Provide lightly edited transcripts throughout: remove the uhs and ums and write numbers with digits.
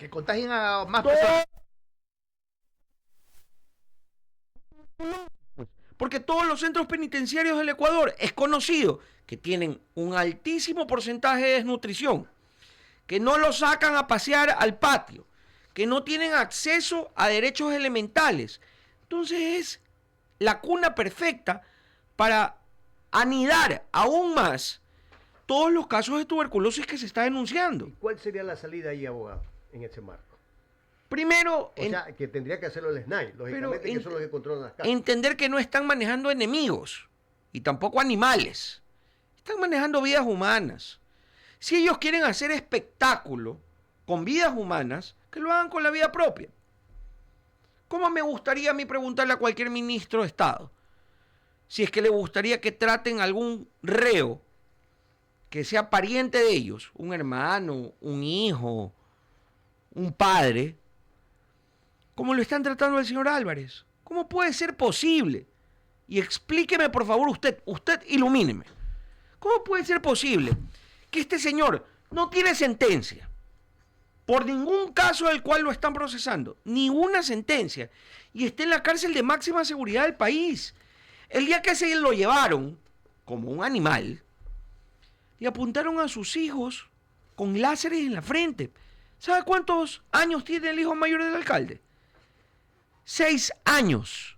Que contagien a más personas. Porque todos los centros penitenciarios del Ecuador es conocido que tienen un altísimo porcentaje de desnutrición, que no los sacan a pasear al patio, que no tienen acceso a derechos elementales. Entonces es la cuna perfecta para anidar aún más todos los casos de tuberculosis que se está denunciando. ¿Cuál sería la salida ahí, abogado, en ese marco? Primero, O sea, que tendría que hacerlo el SNAI, lógicamente, que son los que controlan las casas. entender que no están manejando enemigos y tampoco animales. Están manejando vidas humanas. Si ellos quieren hacer espectáculo con vidas humanas, que lo hagan con la vida propia. ¿Cómo me gustaría a mí preguntarle a cualquier ministro de Estado si es que le gustaría que traten a algún reo que sea pariente de ellos, un hermano, un hijo, un padre, como lo están tratando al señor Álvarez? ¿Cómo puede ser posible? Y explíqueme, por favor, usted ilumíneme. ¿Cómo puede ser posible que este señor no tiene sentencia por ningún caso del cual lo están procesando, ni una sentencia, y esté en la cárcel de máxima seguridad del país? El día que se lo llevaron como un animal, le apuntaron a sus hijos con láseres en la frente. ¿Sabe cuántos años tiene el hijo mayor del alcalde? 6 años.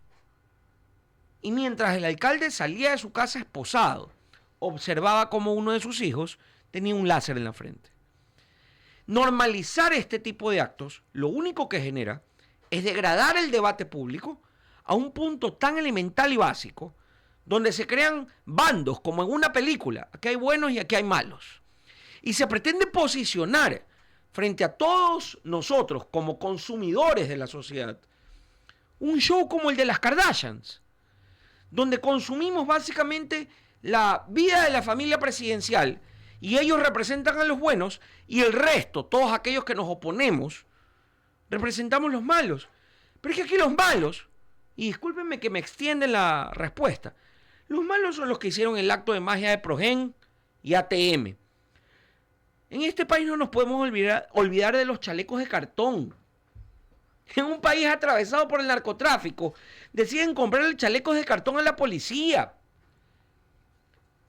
Y mientras el alcalde salía de su casa esposado, observaba como uno de sus hijos tenía un láser en la frente. Normalizar este tipo de actos lo único que genera es degradar el debate público a un punto tan elemental y básico, donde se crean bandos como en una película. Aquí hay buenos y aquí hay malos. Y se pretende posicionar frente a todos nosotros como consumidores de la sociedad un show como el de las Kardashians, donde consumimos básicamente la vida de la familia presidencial y ellos representan a los buenos y el resto, todos aquellos que nos oponemos, representamos los malos. Pero es que aquí los malos, y discúlpenme que me extienden la respuesta, los malos son los que hicieron el acto de magia de Progen y ATM. En este país no nos podemos olvidar de los chalecos de cartón. En un país atravesado por el narcotráfico, deciden comprarle chalecos de cartón a la policía.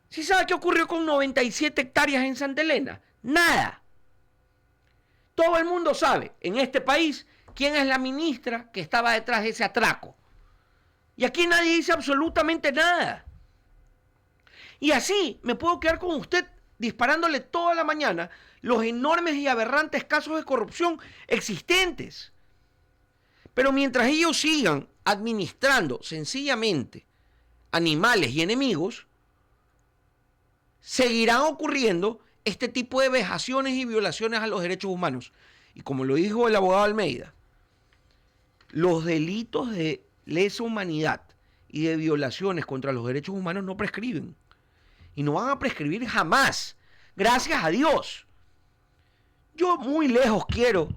¿Sí sabe qué ocurrió con 97 hectáreas en Santa Elena? Nada. Todo el mundo sabe en este país quién es la ministra que estaba detrás de ese atraco. Y aquí nadie dice absolutamente nada. Y así me puedo quedar con usted disparándole toda la mañana los enormes y aberrantes casos de corrupción existentes. Pero mientras ellos sigan administrando sencillamente animales y enemigos, seguirán ocurriendo este tipo de vejaciones y violaciones a los derechos humanos. Y como lo dijo el abogado Almeida, los delitos de lesa humanidad y de violaciones contra los derechos humanos no prescriben. Y no van a prescribir jamás. Gracias a Dios. Yo muy lejos quiero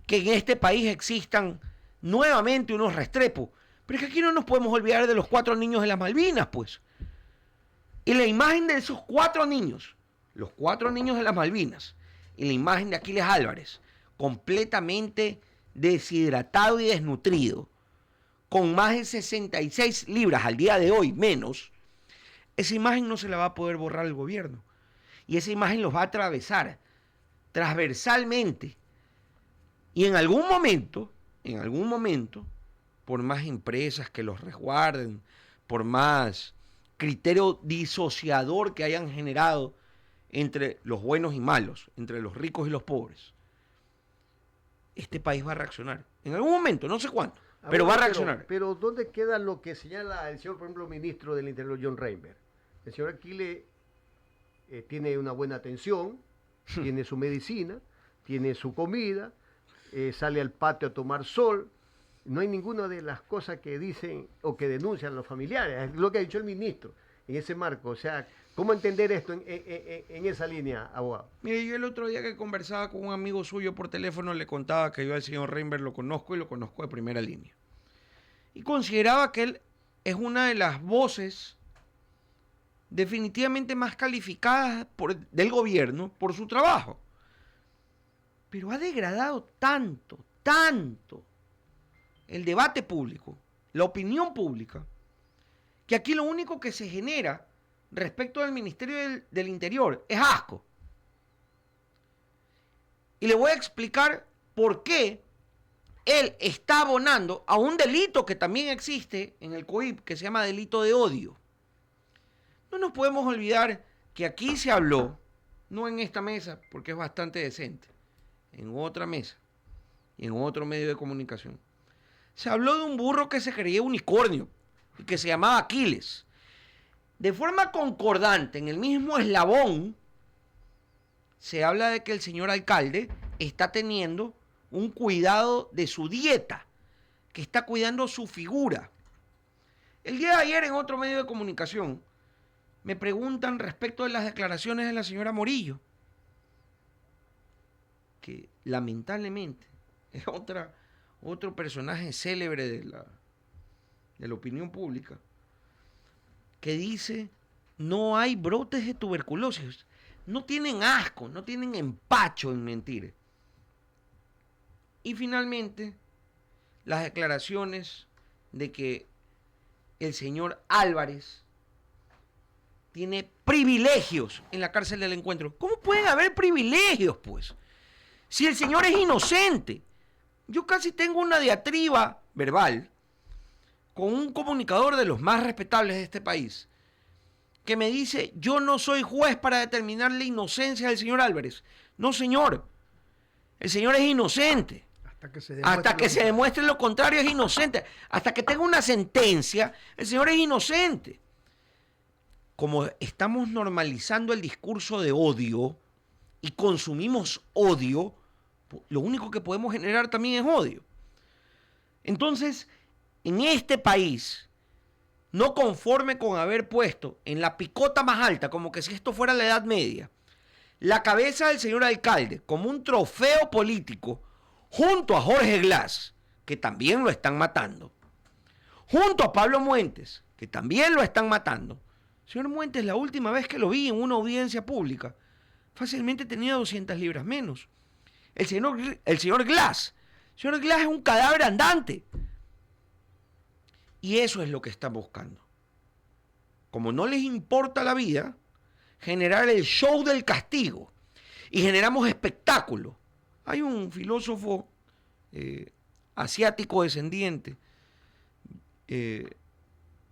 que en este país existan nuevamente unos Restrepo. Pero es que aquí no nos podemos olvidar de los 4 niños de las Malvinas, pues. Y la imagen de esos 4 niños, los 4 niños de las Malvinas, y la imagen de Aquiles Álvarez, completamente deshidratado y desnutrido, con más de 66 libras al día de hoy, menos, esa imagen no se la va a poder borrar el gobierno. Y esa imagen los va a atravesar transversalmente. Y en algún momento, por más empresas que los resguarden, por más criterio disociador que hayan generado entre los buenos y malos, entre los ricos y los pobres, este país va a reaccionar. En algún momento, no sé cuándo, pero va a reaccionar. Pero ¿dónde queda lo que señala el señor, por ejemplo, ministro del Interior, John Reinberg? El señor Aquiles tiene una buena atención, tiene su medicina, tiene su comida, sale al patio a tomar sol. No hay ninguna de las cosas que dicen o que denuncian los familiares. Es lo que ha dicho el ministro en ese marco. O sea, ¿cómo entender esto en esa línea, abogado? Mire, yo el otro día que conversaba con un amigo suyo por teléfono le contaba que yo al señor Reinberg lo conozco y lo conozco de primera línea. Y consideraba que él es una de las voces definitivamente más calificadas del gobierno por su trabajo. Pero ha degradado tanto, tanto el debate público, la opinión pública, que aquí lo único que se genera respecto al Ministerio del Interior es asco. Y le voy a explicar por qué él está abonando a un delito que también existe en el COIP, que se llama delito de odio. No nos podemos olvidar que aquí se habló, no en esta mesa, porque es bastante decente, en otra mesa y en otro medio de comunicación. Se habló de un burro que se creía unicornio y que se llamaba Aquiles. De forma concordante, en el mismo eslabón, se habla de que el señor alcalde está teniendo un cuidado de su dieta, que está cuidando su figura. El día de ayer, en otro medio de comunicación, me preguntan respecto de las declaraciones de la señora Morillo, que lamentablemente es otro personaje célebre de la opinión pública, que dice: no hay brotes de tuberculosis. No tienen asco, no tienen empacho en mentir. Y finalmente, las declaraciones de que el señor Álvarez tiene privilegios en la cárcel del Encuentro. ¿Cómo pueden haber privilegios, pues? Si el señor es inocente. Yo casi tengo una diatriba verbal con un comunicador de los más respetables de este país, que me dice: yo no soy juez para determinar la inocencia del señor Álvarez. No, señor. El señor es inocente. Hasta que se demuestre lo contrario, es inocente. Hasta que tenga una sentencia, el señor es inocente. Como estamos normalizando el discurso de odio y consumimos odio, lo único que podemos generar también es odio. Entonces, en este país, no conforme con haber puesto en la picota más alta, como que si esto fuera la Edad Media, la cabeza del señor alcalde como un trofeo político, junto a Jorge Glass, que también lo están matando, junto a Pablo Muentes, que también lo están matando. Señor Muentes, la última vez que lo vi en una audiencia pública, fácilmente tenía 200 libras menos. El señor Glass es un cadáver andante. Y eso es lo que están buscando. Como no les importa la vida, generar el show del castigo. Y generamos espectáculo. Hay un filósofo asiático descendiente,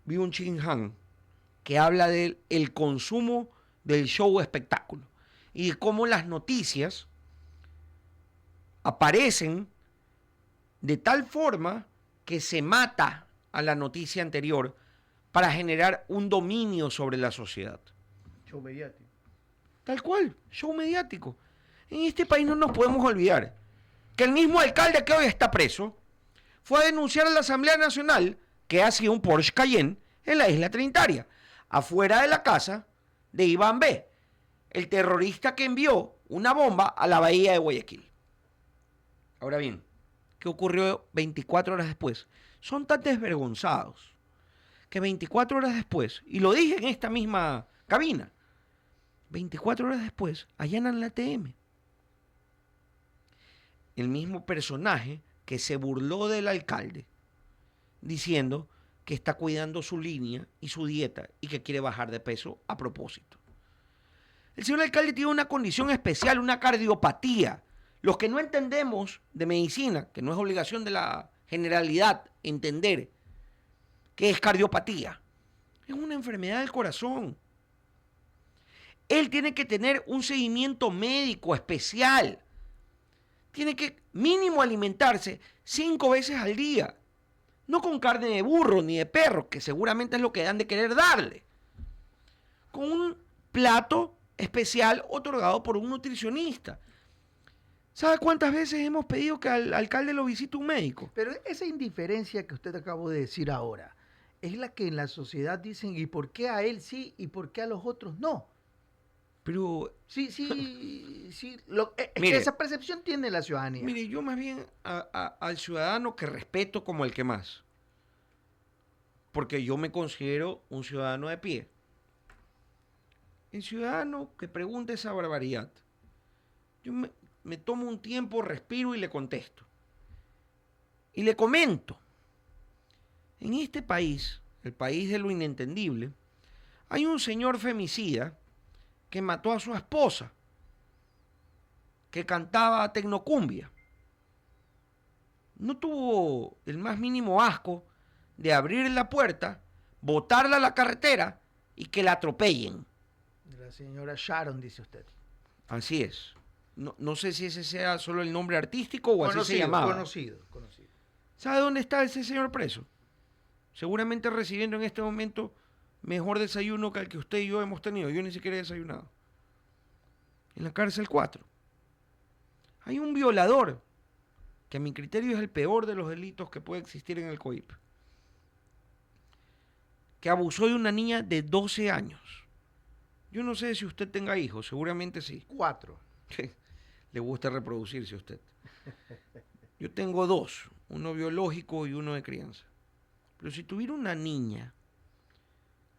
Byung-Chul Han, que habla del consumo del show espectáculo y de cómo las noticias aparecen de tal forma que se mata a la noticia anterior para generar un dominio sobre la sociedad. Show mediático. Tal cual, show mediático. En este país no nos podemos olvidar que el mismo alcalde que hoy está preso fue a denunciar a la Asamblea Nacional que ha sido un Porsche Cayenne en la isla Trinitaria, afuera de la casa de Iván B., el terrorista que envió una bomba a la bahía de Guayaquil. Ahora bien, ¿qué ocurrió 24 horas después? Son tan desvergonzados que 24 horas después, y lo dije en esta misma cabina, 24 horas después allanan la ATM. El mismo personaje que se burló del alcalde diciendo que está cuidando su línea y su dieta y que quiere bajar de peso a propósito. El señor alcalde tiene una condición especial, una cardiopatía. Los que no entendemos de medicina, que no es obligación de la generalidad entender qué es cardiopatía, es una enfermedad del corazón. Él tiene que tener un seguimiento médico especial. Tiene que mínimo alimentarse 5 veces al día. No con carne de burro ni de perro, que seguramente es lo que han de querer darle. Con un plato especial otorgado por un nutricionista. ¿Sabe cuántas veces hemos pedido que al alcalde lo visite un médico? Pero esa indiferencia que usted acabó de decir ahora es la que en la sociedad dicen: ¿y por qué a él sí y por qué a los otros no? Pero Sí. Mire, que esa percepción tiene la ciudadanía. mire, yo más bien al ciudadano que respeto como el que más. Porque yo me considero un ciudadano de pie. El ciudadano que pregunta esa barbaridad, me tomo un tiempo, respiro y le contesto. Y le comento, en este país, el país de lo inentendible, hay un señor femicida que mató a su esposa, que cantaba tecnocumbia. No tuvo el más mínimo asco de abrir la puerta, botarla a la carretera y que la atropellen. La señora Sharon, dice usted. Así es. No sé si ese sea solo el nombre artístico o así se llamaba. Conocido. ¿Sabe dónde está ese señor preso? Seguramente recibiendo en este momento mejor desayuno que el que usted y yo hemos tenido. Yo ni siquiera he desayunado. En la cárcel 4. Hay un violador, que a mi criterio es el peor de los delitos que puede existir en el COIP, que abusó de una niña de 12 años. Yo no sé si usted tenga hijos, seguramente sí. 4. Le gusta reproducirse a usted. Yo tengo 2, uno biológico y uno de crianza. Pero si tuviera una niña,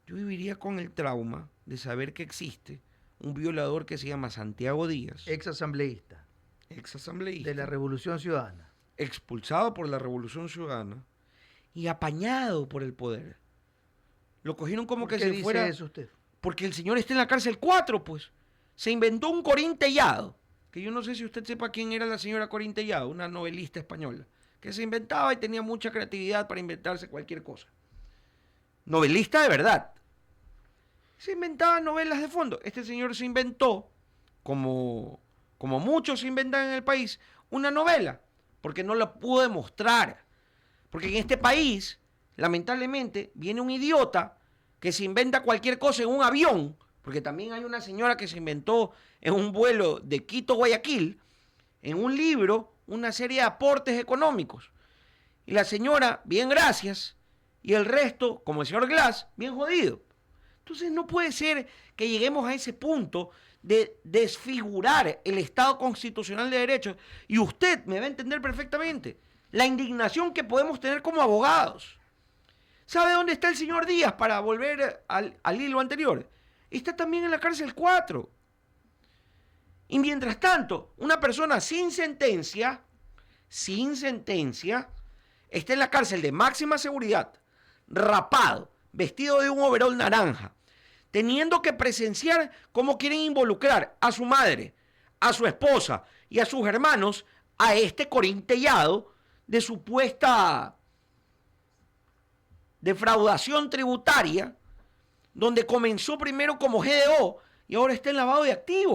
yo viviría con el trauma de saber que existe un violador que se llama Santiago Díaz, Ex asambleísta exasambleísta, de la Revolución Ciudadana. expulsado por la Revolución Ciudadana y apañado por el poder. Lo cogieron como que ¿Qué si dice fuera... eso usted? Porque el señor está en la cárcel 4, pues. Se inventó un Corín Tellado, que yo no sé si usted sepa quién era la señora Corín Tellado, una novelista española, que se inventaba y tenía mucha creatividad para inventarse cualquier cosa. Novelista de verdad. Se inventaba novelas de fondo. Este señor se inventó, como muchos se inventan en el país, una novela, porque no la pudo demostrar. Porque en este país, lamentablemente, viene un idiota que se inventa cualquier cosa en un avión, porque también hay una señora que se inventó en un vuelo de Quito a Guayaquil, en un libro, una serie de aportes económicos. Y la señora, bien gracias, y el resto, como el señor Glass, bien jodido. Entonces no puede ser que lleguemos a ese punto de desfigurar el Estado constitucional de derecho. Y usted me va a entender perfectamente la indignación que podemos tener como abogados. ¿Sabe dónde está el señor Díaz para volver al hilo anterior? Está también en la cárcel 4. Y mientras tanto, una persona sin sentencia, está en la cárcel de máxima seguridad, rapado, vestido de un overol naranja, teniendo que presenciar cómo quieren involucrar a su madre, a su esposa y a sus hermanos a este Corín Tellado de supuesta defraudación tributaria, donde comenzó primero como GDO y ahora está en lavado de activos.